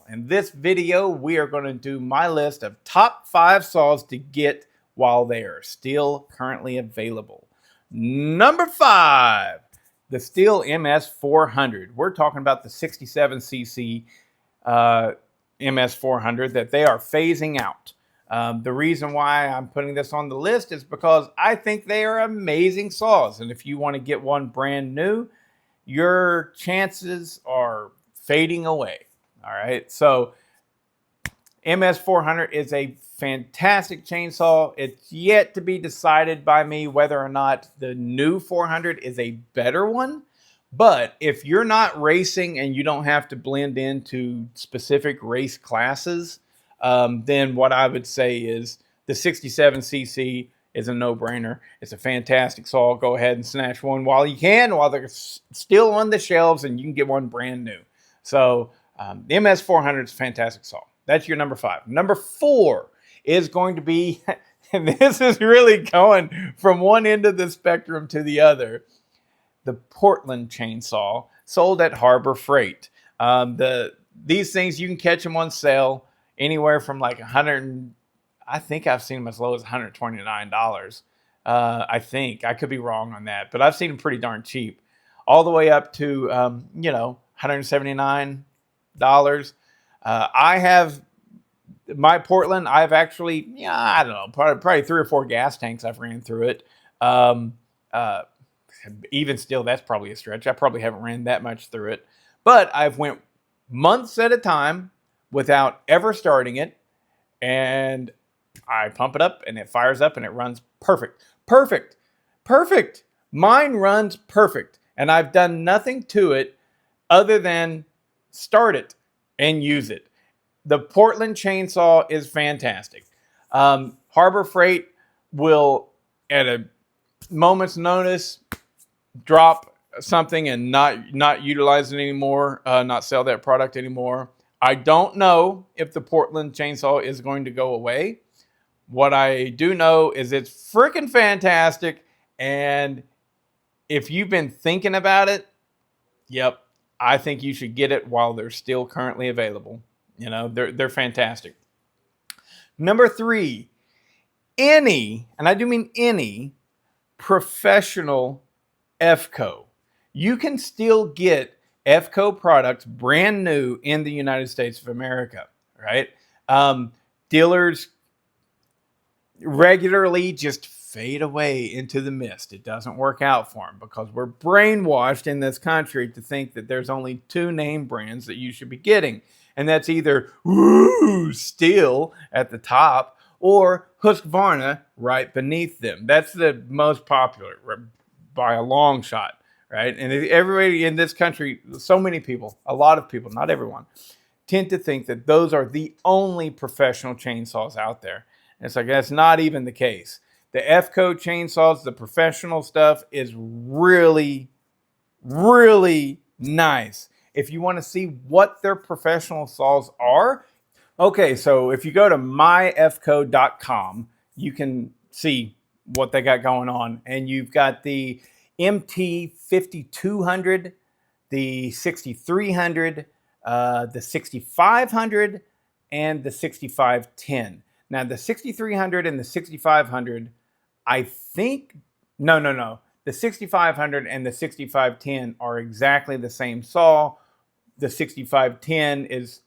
In this video, we are going to do my list of top 5 saws to get while they are still currently available. Number 5, the Stihl MS400. We're talking about the 67cc MS400 that they are phasing out. The reason why I'm putting this on the list is because I think they are amazing saws. And if you want to get one brand new, your chances are fading away. All right, so MS400 is a fantastic chainsaw. It's yet to be decided by me whether or not the new 400 is a better one. But if you're not racing and you don't have to blend into specific race classes, then what I would say is the 67cc is a no-brainer. It's a fantastic saw. Go ahead and snatch one while you can, while they're still on the shelves, and you can get one brand new. So the MS400 is a fantastic saw. That's your number 5. Number 4 is going to be, and this is really going from one end of the spectrum to the other, the Portland chainsaw sold at Harbor Freight. These things, you can catch them on sale anywhere from like I think I've seen them as low as $129. I think. I could be wrong on that, but I've seen them pretty darn cheap. All the way up to, $179. I have my Portland. I've actually, I don't know, probably 3 or 4 gas tanks I've ran through it. Even still, that's probably a stretch. I probably haven't ran that much through it, but I've went months at a time without ever starting it, and I pump it up and it fires up and it runs perfect. Mine runs perfect, and I've done nothing to it other than start it and use it. The Portland chainsaw is fantastic. Harbor Freight will, at a moment's notice, drop something and not utilize it anymore, not sell that product anymore. I don't know if the Portland chainsaw is going to go away. What I do know is it's freaking fantastic, and if you've been thinking about it, yep, I think you should get it while they're still currently available. You know, they're fantastic. Number 3, any, and I do mean any, professional Efco. You can still get Efco products brand new in the United States of America, right? Dealers regularly just fade away into the mist. It doesn't work out for them because we're brainwashed in this country to think that there's only 2 name brands that you should be getting. And that's either Stihl at the top or Husqvarna right beneath them. That's the most popular by a long shot, right? And everybody in this country, so many people, a lot of people, not everyone, tend to think that those are the only professional chainsaws out there. And it's like, that's not even the case. The Efco chainsaws, the professional stuff, is really, really nice. If you want to see what their professional saws are, okay, so if you go to myefco.com, you can see what they got going on. And you've got the MT5200, the 6300, the 6500, and the 6510. Now, the 6300 and the 6500, I think, no. The 6500 and the 6510 are exactly the same saw. The 6510 is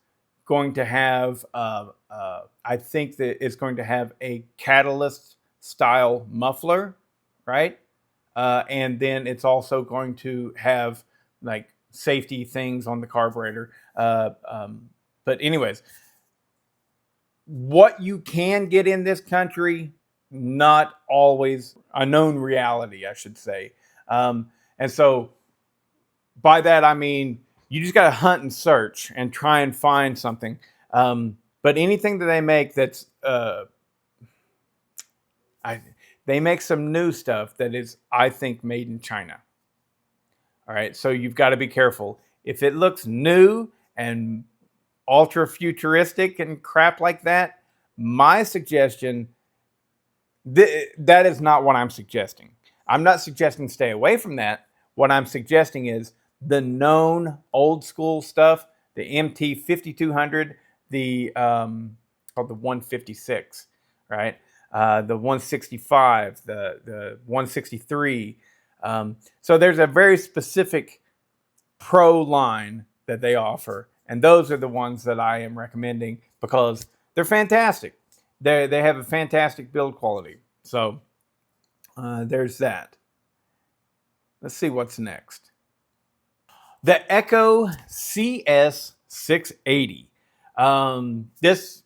going to have, I think that it's going to have a catalyst style muffler, right? And then it's also going to have like safety things on the carburetor. But anyways, what you can get in this country, not always a known reality, I should say. And so by that, I mean, you just got to hunt and search and try and find something. But anything that they make that's, they make some new stuff that is, I think, made in China. All right, so you've got to be careful. If it looks new and ultra futuristic and crap like that, my suggestion, that is not what I'm suggesting. I'm not suggesting stay away from that. What I'm suggesting is the known old school stuff, the MT5200, the called the 156, right? The 165, the 163. So there's a very specific pro line that they offer, and those are the ones that I am recommending because they're fantastic. They have a fantastic build quality. So there's that. Let's see what's next. The Efco CS680. This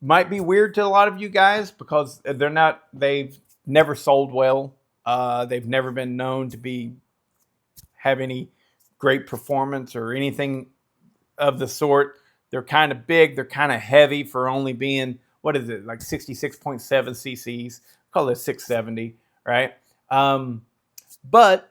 might be weird to a lot of you guys because they've never sold well. They've never been known to have any great performance or anything of the sort. They're kind of big. They're kind of heavy for only being, what is it, like 66.7 cc's. Call it 670, right? But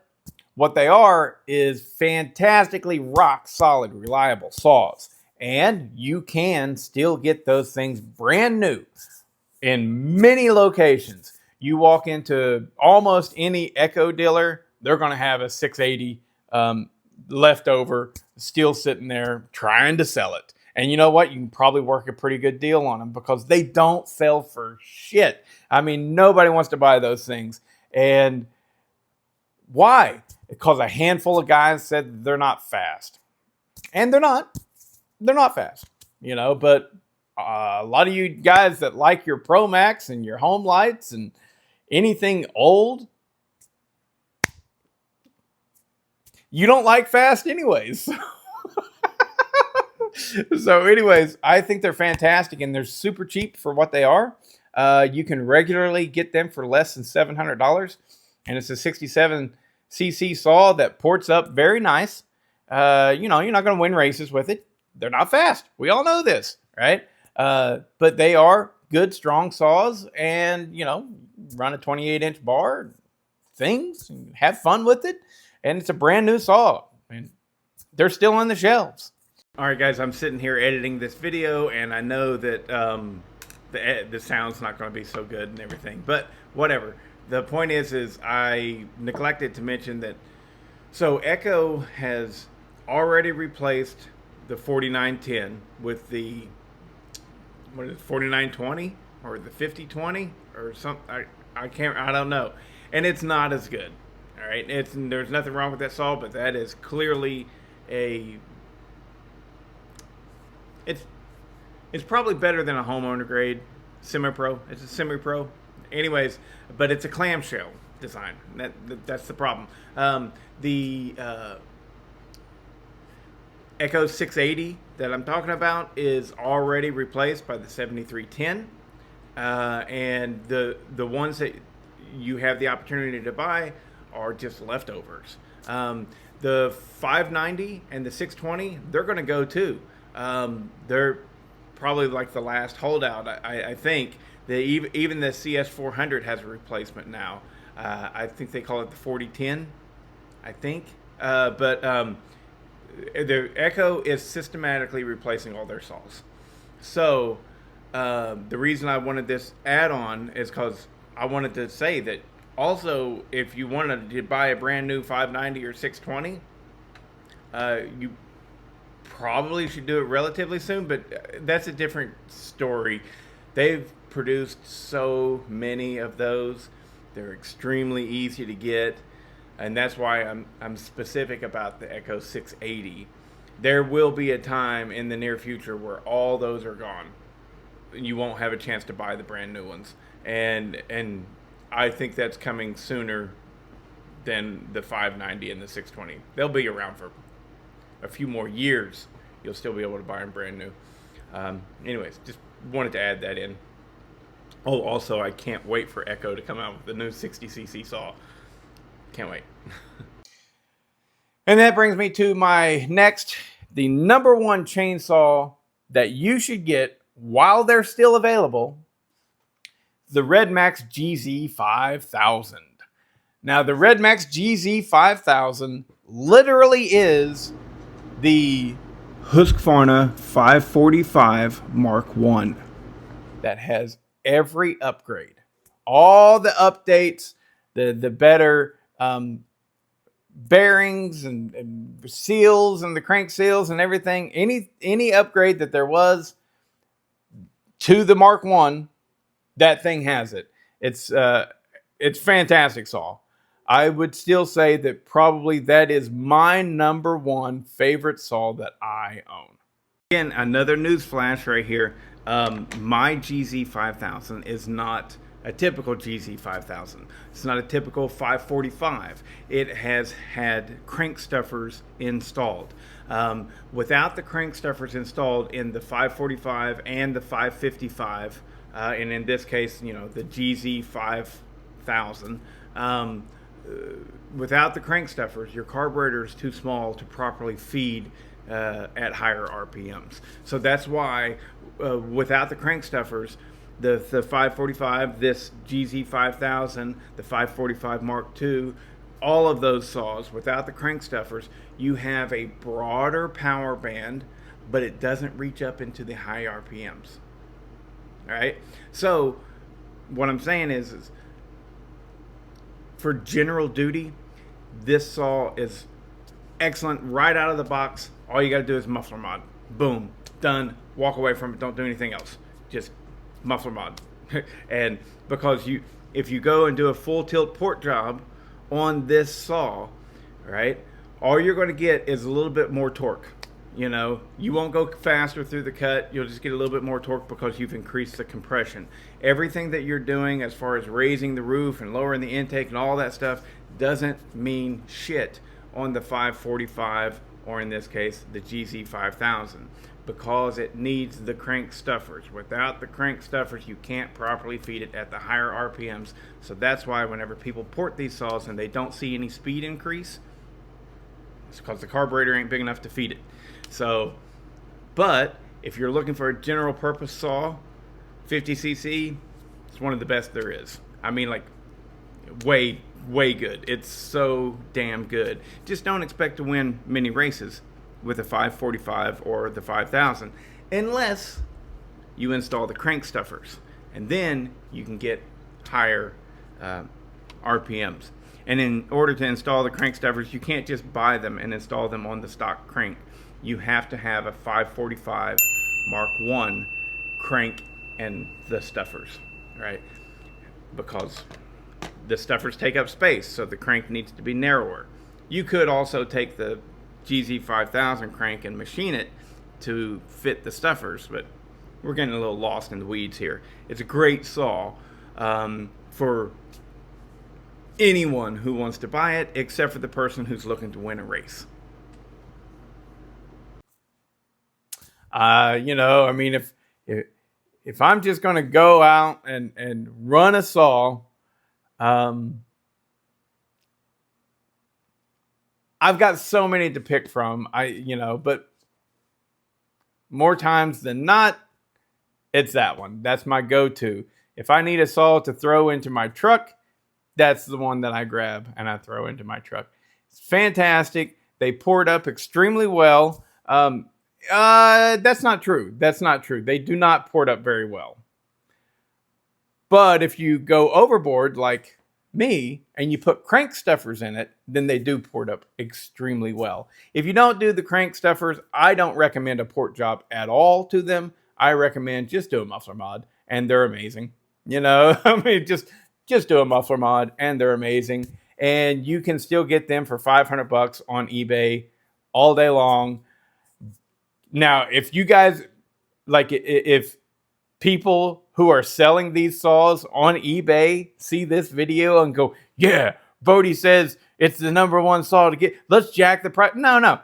what they are is fantastically rock solid, reliable saws. And you can still get those things brand new in many locations. You walk into almost any Efco dealer, they're going to have a 680 left over, still sitting there trying to sell it. And you know what? You can probably work a pretty good deal on them because they don't sell for shit. I mean, nobody wants to buy those things. And why? Because a handful of guys said they're not fast. And they're not. They're not fast, you know, but a lot of you guys that like your Pro Max and your home lights and anything old, you don't like fast anyways. So anyways, I think they're fantastic and they're super cheap for what they are. You can regularly get them for less than $700. And it's a 67 cc saw that ports up very nice. You know, you're not going to win races with it. They're not fast. We all know this, right? But they are good, strong saws and, you know, run a 28-inch bar, things, and have fun with it. And it's a brand new saw. And they're still on the shelves. All right, guys, I'm sitting here editing this video, and I know that the sound's not going to be so good and everything, but whatever. The point is I neglected to mention that, so Efco has already replaced the 4910 with the, what is it, 4920 or the 5020 or something. I don't know. And it's not as good. All right. There's nothing wrong with that saw, but that is clearly it's probably better than a homeowner grade semi-pro. It's a semi-pro. Anyways, but it's a clamshell design. That's the problem. The Efco 680 that I'm talking about is already replaced by the 7310, and the ones that you have the opportunity to buy are just leftovers. The 590 and the 620, they're going to go too. They're probably like the last holdout. I think that even the CS400 has a replacement now. I think they call it the 4010. I think, but the Efco is systematically replacing all their saws. So the reason I wanted this add-on is because I wanted to say that also, if you wanted to buy a brand new 590 or 620, you probably should do it relatively soon, but that's a different story. They've produced so many of those. They're extremely easy to get, and that's why I'm specific about the Efco 680. There will be a time in the near future where all those are gone. You won't have a chance to buy the brand new ones, and I think that's coming sooner than the 590 and the 620. They'll be around for a few more years. You'll still be able to buy them brand new. Anyways, just wanted to add that in. Oh, also, I can't wait for Efco to come out with the new 60cc saw. Can't wait. And that brings me to my next, the number one chainsaw that you should get while they're still available, the Redmax GZ5000. Now, the Redmax GZ5000 literally is the Husqvarna 545 Mark 1 that has every upgrade, all the updates, the better bearings and seals and the crank seals and everything. Any upgrade that there was to the Mark One, that thing has it. It's fantastic saw. I would still say that probably that is my number one favorite saw that I own. Again, another news flash right here. My GZ5000 is not a typical GZ5000. It's not a typical 545. It has had crank stuffers installed. Without the crank stuffers installed in the 545 and the 555, and in this case, you know, the GZ5000, without the crank stuffers, your carburetor is too small to properly feed at higher RPMs. So that's why without the crank stuffers, the 545, this GZ5000, the 545 Mark II, all of those saws, without the crank stuffers, you have a broader power band, but it doesn't reach up into the high RPMs. All right? So what I'm saying is for general duty, this saw is excellent right out of the box. All you got to do is muffler mod. Boom, done. Walk away from it. Don't do anything else. Just muffler mod. And because if you go and do a full tilt port job on this saw, right, all you're going to get is a little bit more torque. You know, you won't go faster through the cut. You'll just get a little bit more torque because you've increased the compression. Everything that you're doing as far as raising the roof and lowering the intake and all that stuff doesn't mean shit on the 545, or in this case, the GZ5000, because it needs the crank stuffers. Without the crank stuffers, you can't properly feed it at the higher RPMs. So that's why whenever people port these saws and they don't see any speed increase, it's because the carburetor ain't big enough to feed it. So, but if you're looking for a general purpose saw, 50cc, it's one of the best there is. I mean, like, way good. It's so damn good. Just don't expect to win many races with a 545 or the 5000 unless you install the crank stuffers, and then you can get higher RPMs. And in order to install the crank stuffers, you can't just buy them and install them on the stock crank. You have to have a 545 Mark I crank and the stuffers, right? Because the stuffers take up space, so the crank needs to be narrower. You could also take the GZ5000 crank and machine it to fit the stuffers, but we're getting a little lost in the weeds here. It's a great saw for anyone who wants to buy it, except for the person who's looking to win a race. You know, I mean, if I'm just going to go out and run a saw, I've got so many to pick from. But more times than not, it's that one. That's my go-to. If I need a saw to throw into my truck, that's the one that I grab and I throw into my truck. It's fantastic. They port up extremely well. That's not true. That's not true. They do not port up very well. But if you go overboard like me and you put crank stuffers in it, then they do port up extremely well. If you don't do the crank stuffers, I don't recommend a port job at all to them. I recommend just do a muffler mod, and they're amazing. You know, I mean, just do a muffler mod, and they're amazing. And you can still get them for $500 on eBay all day long. Now, if you guys, like, if people who are selling these saws on eBay see this video and go, yeah, Bodie says it's the #1 saw to get, let's jack the price. No.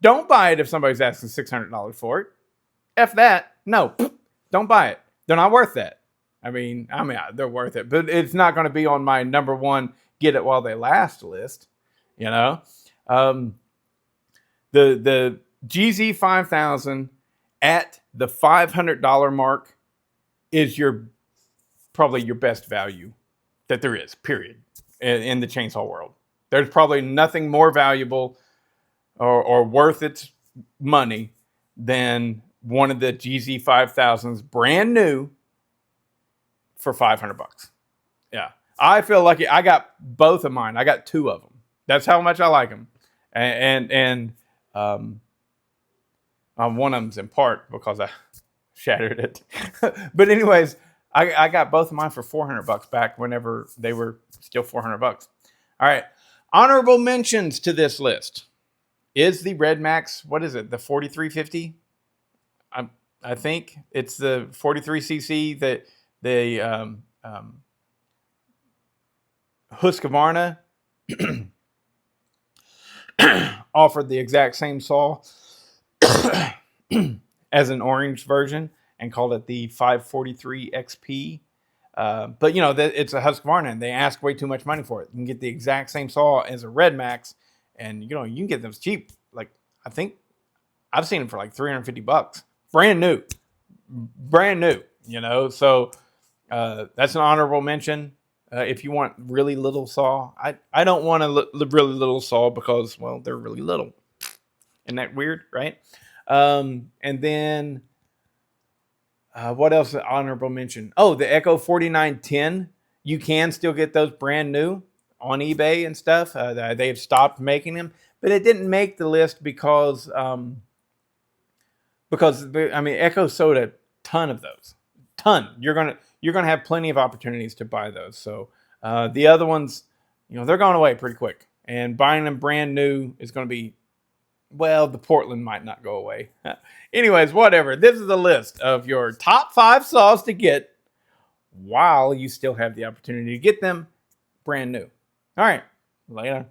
Don't buy it if somebody's asking $600 for it. F that. No, don't buy it. They're not worth that. I mean, they're worth it, but it's not going to be on my #1 get it while they last list, you know? The GZ5000 at the $500 mark is probably your best value that there is, period, in the chainsaw world. There's probably nothing more valuable or worth its money than one of the GZ5000s brand new for $500. Yeah. I feel lucky. I got both of mine. I got 2 of them. That's how much I like them. And one of them's in part because I shattered it. But anyways, I got both of mine for $400 back whenever they were still $400. All right. Honorable mentions to this list is the Redmax. What is it? The 4350? I think it's the 43cc that the Husqvarna offered the exact same saw as an orange version and called it the 543 XP. But you know, it's a Husqvarna and they ask way too much money for it. You can get the exact same saw as a Redmax, and you know, you can get them cheap. Like, I think I've seen them for like $350, brand new, you know. So that's an honorable mention. If you want really little saw, I don't want a really little saw because, well, they're really little. Isn't that weird, right? And then what else? Honorable mention. Oh, the Echo 4910. You can still get those brand new on eBay and stuff. They've stopped making them, but it didn't make the list because I mean, Echo sold a ton of those. Ton. You're gonna have plenty of opportunities to buy those. So the other ones, you know, they're going away pretty quick. And buying them brand new is going to be, well, the Portland might not go away. Anyways, whatever. This is a list of your top 5 saws to get while you still have the opportunity to get them brand new. All right. Later.